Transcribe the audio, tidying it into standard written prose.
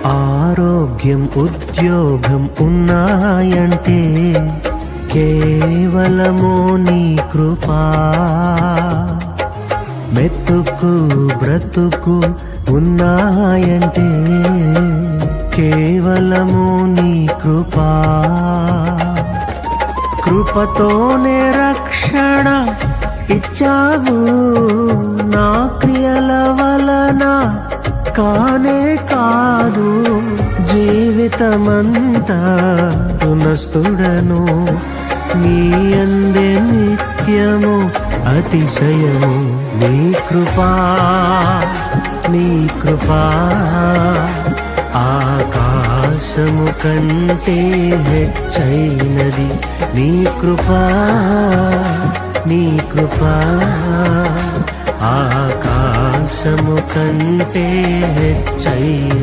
ఆరోగ్యం ఉద్యోగం ఉన్నాయంటే కేవలము నీ కృపా. మెతుకు బ్రతుకు ఉన్నాయంటే కేవలము నీ కృపా. కృపతోనే రక్షణ ఇచ్చావు, నా క్రియల వలన కానే కాదు. జీవితమంతా రుణస్థుడను, నీ అందే నిత్యము అతిశయము. నీ కృపా నీ కృపా ఆకాశము కంటే హెచ్చైనది. నీ కృపా నీ కృపా ఆకాశము కంటే హెచ్చైనది.